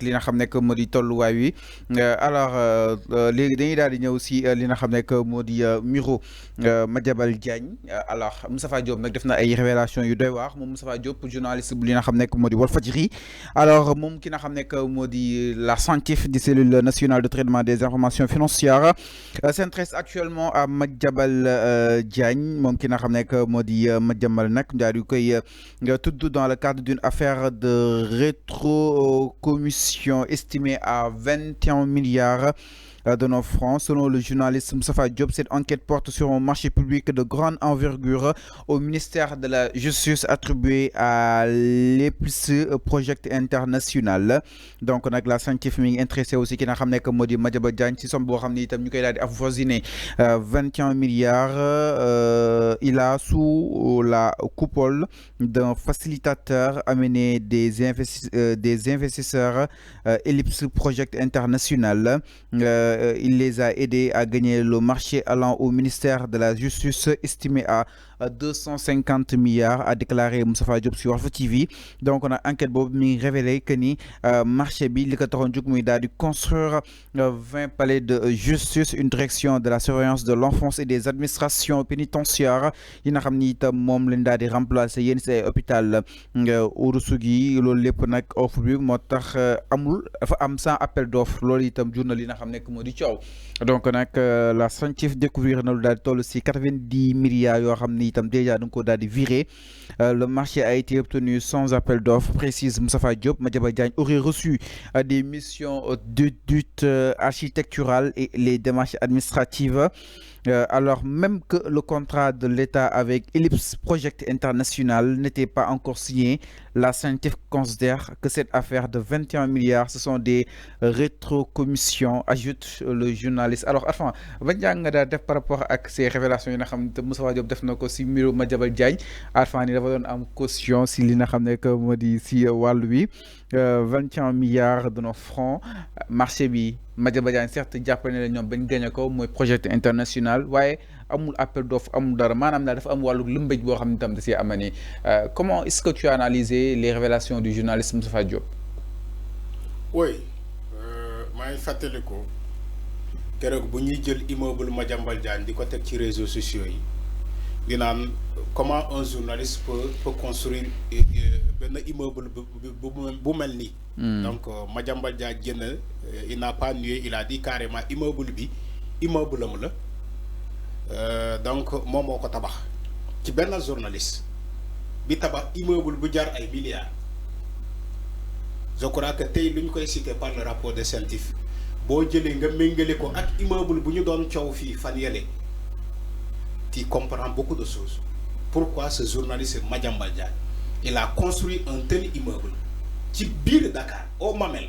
li nga xam ne que moo di tolluwaay wi alors léegi dañuy daal di ñëw si li nga xam ne que moo di mbiru Madiambal Diagne alors Moustapha Diop nag def na ay révélation yu doy waar moom Moustapha Diop journaliste bu li nga xam ne que moo di Walfadjri alors moom ki nga xam ne que moo di la CENTIF di cellule nationale de traitement des informations financières s'intéresse actuellement à Madiambal Diagne moom ki nga xam ne que moo di Madiambal nag daal di koy tudd dans le cadre d'une affaire de rétrocommission estimée à 21 milliards de nos francs. Selon le journaliste Moustapha Diop, cette enquête porte sur un marché public de grande envergure au ministère de la Justice attribué à l'EPS Project International. Donc nag la CENTIF mi ngi intéressé aussi ki nga xam ne que moo di Madiambal Diagne ci somme boo xam ne itam ñu koy daal di avoisiner 21 milliards. Il a sous la coupole d'un facilitateur amené des investisseurs Ellipse Project International. Il les a aidés à gagner le marché allant au ministère de la Justice estimé à 250 milliards, a déclaré Moustapha Diop sur Walf TV. Donc on a enquête boobu mi révélé que ni marché bi li ko taxoon jóg muy daal di construire 20 palais de justice, une direction de la surveillance de l'enfance et des administrations pénitentiaires yi nga xam ni itam moom lañ daal di remplacer yéen si ay hôpital Ourossogui loolu lépp nag offre bi moo tax amul dafa am sans appel d'offre loolu itam journal yi nga xam nekk moo di coow. Donc nag la CENTIF découvrir na lu daal di toll si 90 milliards yoo xam ni itam déjà da nga ko daal di viré. Le marché a été obtenu sans appel d'offres, précise Moustapha Diop. Madiambal Diagne aurait reçu des missions d'audit architectural et les démarches administratives. Alors même que le contrat de l'État avec Ellipse Project International n'était pas encore signé, la CENTIF considère que cette affaire de 21 milliards, ce sont des rétrocommissions, ajoute le journaliste. Alors, enfin, ban jàng nga daal def par rapport ak ces révélations yi nga xam ne Moustapha Diop def na ko si mbiru Madiambal Diagne Arfan ni dafa doon am caution si li nga xam ne que moo di si wàllu wi 21 milliards de nos francs marché bi Madiambal Diagne certes jàpp ne la ñoom bañ gagné ko mooy projet international waaye amul appel d'offre amul dara maanaam daal dafa am wàllu lëmbëj boo xam ne tam da siy amani comment est-ce que tu as analysé les révélations du journaliste Moustapha Diop. Oui maa ngi fàttaliku keroog bu ñuy jël immeuble Madiambal Diagne di ko teg ci réseaux sociaux yi di naan comment un journaliste peut construire benn immeuble bu mel nii. Donc Madiambal Diagne génn il n'a pas nié, il a dit carrément immeuble bi immeuble am la donc moom moo ko tabax ci benn journaliste bi tabax immeuble bu jar ay milliards. Je crois que tey lu ñu koy cité par le rapport de CENTIF boo jëlee nga méngale ko ak immeuble bu ñu doon coow fii fan yële tu comprends beaucoup de choses. Pourquoi ce journaliste Madiambal Diagne il a construit un tel immeuble ci biir Dakar au Mamel.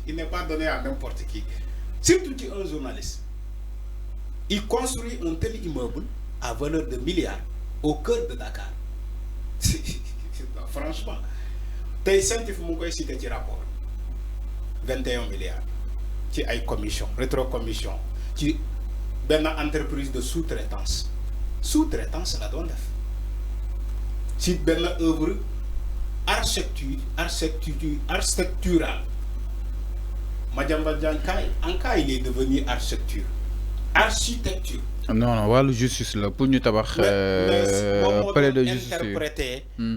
Il n'est pas donné à n'importe qui, surtout ci un journaliste. Il construit un tel immeuble à valeur de milliards au cœur de Dakar. Franchement tey CENTIF mu ngi koy cité ci rapport 21 milliards ci ay commission rétrocommission ci benn entreprise de sous-traitance la doon def ci benn œuvre architecturale. Madiambal Diagne en cas il est devenu architecture. Non wàllu justice la pour ñu tabax. palais de justice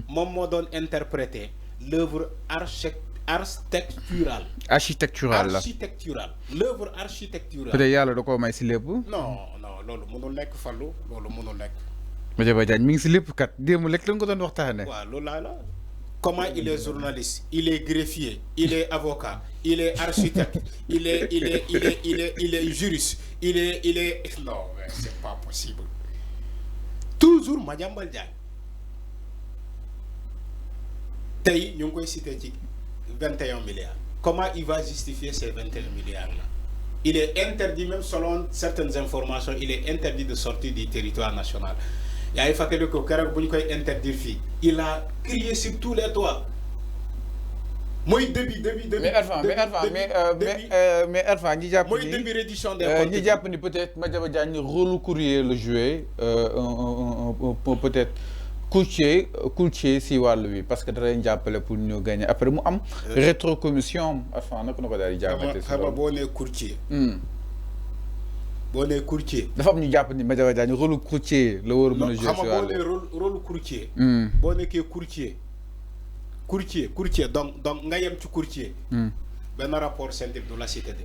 moom moo doon interpréter l'œuvre architecturale. L'œuvre architecturale. peut-être yàlla da koo may si lépp. non loolu mënul nekk Fallou loolu mënul nekk. Madiambal Diagne mi ngi si lépp kat démb lekk la nga ko doon waxtaanee. waaw loolu laa la. Comment il est journaliste, il est greffier, il est avocat, il est architecte, il est juriste, il est... Non, mais c'est pas possible. Toujours Madiambal Diagne. Tey ñu ngi koy cité ci 21 milliards. Comment il va justifier ces 21 milliards-là? Il est interdit, même selon certaines informations, il est interdit de sortir du territoire national. yaa ngi fàttali ko keroog bu ñu koy interdire fii il a crié sur tous les toits mooy début. mais Arfan ñi jàpp ni mooy début réduction des comptes ñi jàpp ni peut-être Madiambal Diagne rôle courrier le jouer peut-être courtier si wàllu wi parce que da leen jàppale pour ñu gagner après mu am rétro commission enfin naka na ko daal di jàppale xam nga boo nee courtier boo nee courtier dafa am ñu jàpp ni Madiambal Diagne rôle courtier la war a mën a jouer xam nga boo nee rôle courtier boo nekkee courtier donc nga yem ci courtier benn rapport scientifique du la cité de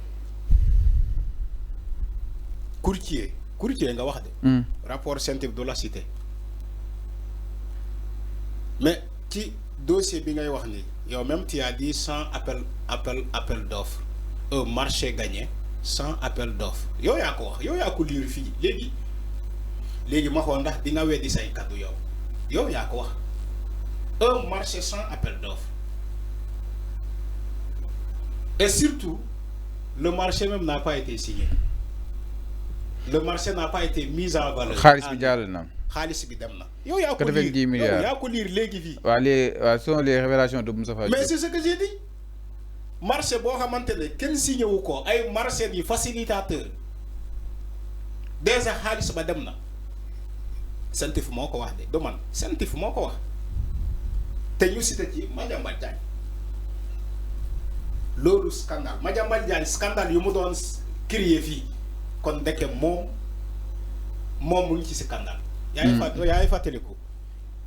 courtier nga wax de rapport scientifique du la cité mais ci dossier bi ngay wax ni yow même tu as dit 100 appel d'offres un marché gagné 100 appel d'offres yow yaa ko wax yow yaa ko lire fii léegi ma xool ndax di nga weddi say kaddu yow yaa ko wax un marché 100 appel d'offres et surtout le marché même n'a pas été signé le marché n'a pas été mis en valeur. xaalis bi jàll na. xaalis bi dem na. yow yaa ko lire 90 milliards yow yaa ko lire léegi fii. waaw ce sont les révélations de Moustapha Diop. mais c'est ce que j'ai dit marché boo xamante ne kenn signé wu ko ay marché yi facilitateur déjà xaalis ba dem na CENTIF moo ko wax de du man CENTIF moo ko wax te ñu cité ci Madiambal Diagne loolu scandale Madiambal Diagne scandale yu mu doon crier fii kon ndeke moom mu ngi ci scandale. yaa ngi fàttaliku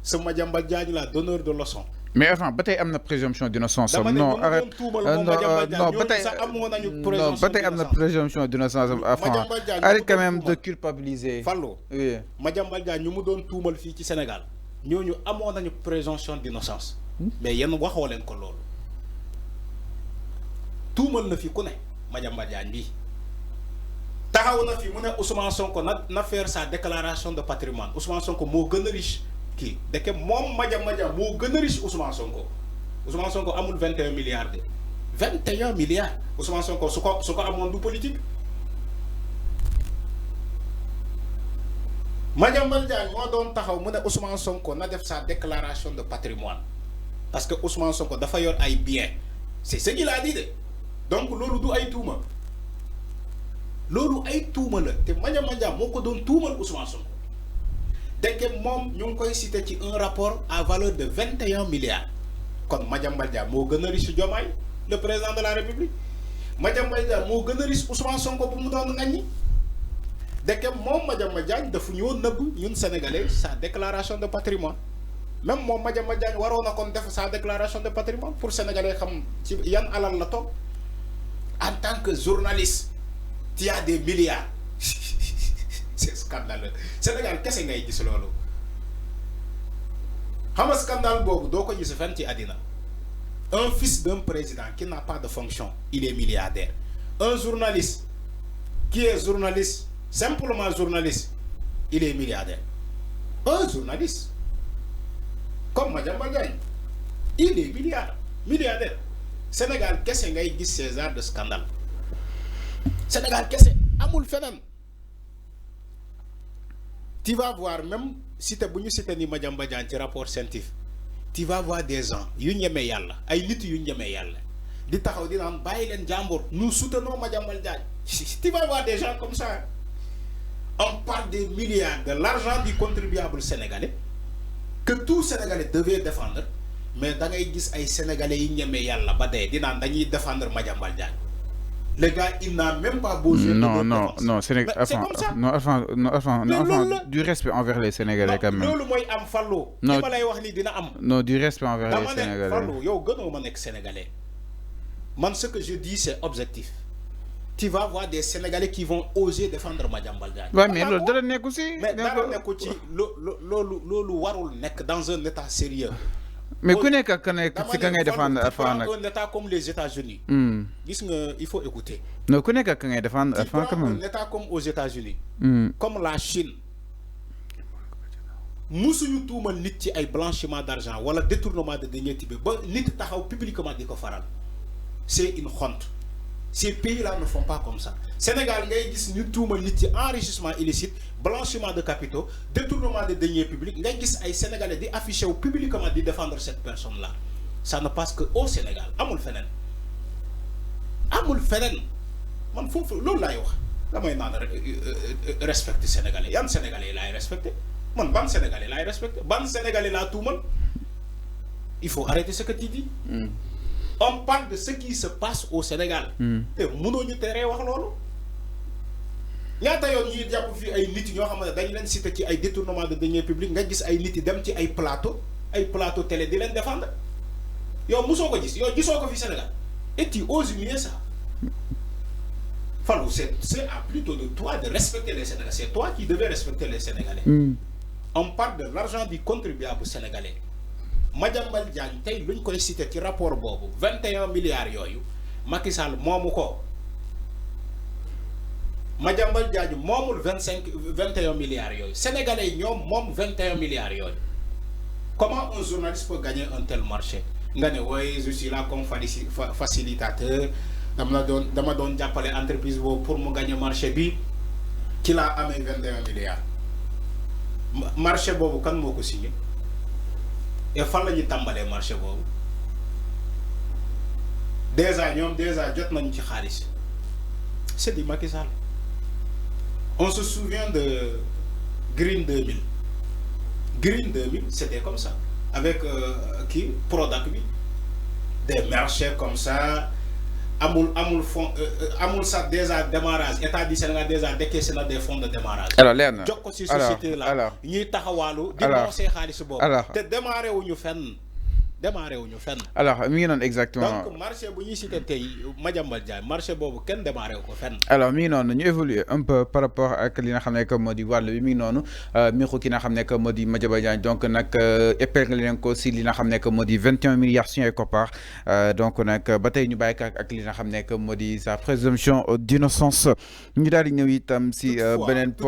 ce Madiambal Diagne la donneur de leçon. mais enfin ba tey am na présomption d'innocence. non arrête non ba tey am na présomption d'innocence. enfin arrête quand même de culpabiliser. Fallou oui Madiambal Diagne ñu mu doon tuumal fii ci Sénégal ñooñu amoon nañu présomption d'innocence. mais yéen waxoo leen ko loolu. tuumal na fi ku ne Madiambal Diagne bii taxaw na fi mu ne Ousmane Sonko na faire sa déclaration de patrimoine Ousmane Sonko moo gën a riche kii deke moom Madiambal Diagne moo gën a riche Ousmane Sonko amul 21 milliards de 21 milliards Ousmane Sonko su ko amoon du politique. Madiambal Diagne moo doon taxaw mu ne Ousmane Sonko na def sa déclaration de patrimoine parce que Ousmane Sonko dafa yor ay biens c'est ce qu'il a dit de donc loolu du ay tuuma loolu ay tuuma la te Madiambal Diagne moo ko doon tuumal Ousmane Sonko deke moom ñu ngi koy cité ci un rapport à valeur de 21 milliards kon Madiambal Diagne moo gën a riche Diomaye le président de la République Madiambal Diagne moo gën a riche Ousmane Sonko bu mu doon ngaññi deke moom Madiambal Diagne dafa ñoo nëbb ñun sénégalais sa déclaration de patrimoine même moom Madiambal Diagne waroon na kon def sa déclaration de patrimoine pour sénégalais xam ci yan alal la toog en tant que journaliste tu as des milliards c'est scandaleux Sénégal kese ngay gis loolu xam nga scandale boobu doo ko gis fenn ci àddina un fils d'un président qui n'a pas de fonction il est milliardaire un journaliste qui est journaliste simplement journaliste il est milliardaire un journaliste comme Madiambal Diagne il est milliardaire Sénégal kese ngay gis ces genres de scandale Sénégal kese amul feneen tu vas voir même cité bu ñu cité ni Madiambal Diagne ci rapport scientifique tu vas voir des gens yu ñemee yàlla ay nit yu ñemee yàlla di taxaw di naan bàyyi leen jàmbur nous soutenons Madiambal Diagne tu vas voir des gens comme ça on parle des milliards de l'argent du contribuable sénégalais que tout Sénégalais devait défendre mais da ngay gis ay Sénégalais yi ñemee yàlla ba dee di naan dañuy défendre Madiambal Diagne le gars il n'a même pas besoin non Sénégal enfin du respect envers les Sénégalais quand même loolu mooy am Fallou li ma lay wax ni dina am non du respect envers les Sénégalais Fallou yow gënoo ma nekk Sénégalais man ce que je dis c'est objectif tu vas voir des Sénégalais qui vont oser défendre Madiambal Diagne waaw mais loolu dara nekku ci mais dara nekku ci loolu warul nekk dans un état sérieux mais ku nekk ak si ka ngay défendre Arfan nag un état comme les États-Unis gis nga il faut écouter non ku nekk ak ka ngay défendre Arfan quand même un état comme aux États-Unis comme la Chine musuñu tuumal nit ci ay blanchiment d'argent wala détournement de deniers publics ba nit taxaw publiquement di ko faral c'est une honte ces pays-là ne font pas comme ça Sénégal ngay gis ñu tuumal nit ci enrichissement illicite blanchiment de capitaux détournement de deniers publics ngay gis ay Sénégalais di afficher wu publiquement di défendre cette personne-là ça ne passe que au Sénégal amul feneen man foofu loolu laay wax damay naan respecter Sénégalais yan Sénégalais laay respecter man ban Sénégalais laay respecté ban Sénégalais laa tuumal il faut arrêter ce que tu dis. On parle de ce qui se passe au Sénégal. te mënoo ñu teree wax loolu. ñaata yoon ñuy jàpp fii ay nit ñoo xam ne dañ leen cité ci ay détournement de deniers publics nga gis ay nit yi dem ci ay plateau télé di leen défendre yow mosoo ko gis yow gisoo ko fi Sénégal et tu oses nier ça. Fallou, c'est à plutôt de toi de respecter les Sénégalais. C'est toi qui devais respecter les Sénégalais. On parle de l'argent du contribuable sénégalais. Madiambal Diagne tey luñ koy cité ci rapport boobu 21 milliards yooyu Macky Sall moomu ko. Madiambal Diagne moomul 21 milliards yooyu sénégalais yi ñoom moom 21 milliards yooyu. Comment un journaliste peut gagner un tel marché? Nga ne oui, je suis là comme facilitateur. dama doon jàppale entreprise boobu pour mu gagner marché bi ci laa amee 21 milliards marché boobu kan moo ko signé et fan la ñuy tàmbalee marché boobu déjà jot nañu ci xaalis c'est du Macky Sall. On se souvient de Green 2000 c'était comme ça avec qui Prodac bi des marchés comme ça. amul fond amul sax déjà démarrage état du Sénégal déjà décaissé na des fonds de démarrage. alors leer na jox ko ci société là ñuy taxawaalu. di noncé xaalis boobu. te démarré wuñu fenn. alors mi ngi noonu exactement. donc marché bu ñuy cité tey Madiambal Diagne marché boobu kenn démarré wu ko fenn. alors mi ngi noonu ñu évoluer un peu par rapport ak li nga xam ne que moo di wàll bi mi ngi noonu mixu ki nga xam ne que moo di Madiambal Diagne donc nag épingle leen ko si li nga xam ne que moo di 21 milliards suñu ay koppar donc nag ba tey ñu bàyyi ko ak li nga xam ne que moo di sa présomption d'innocence ñu daal di ñëw itam si beneen point.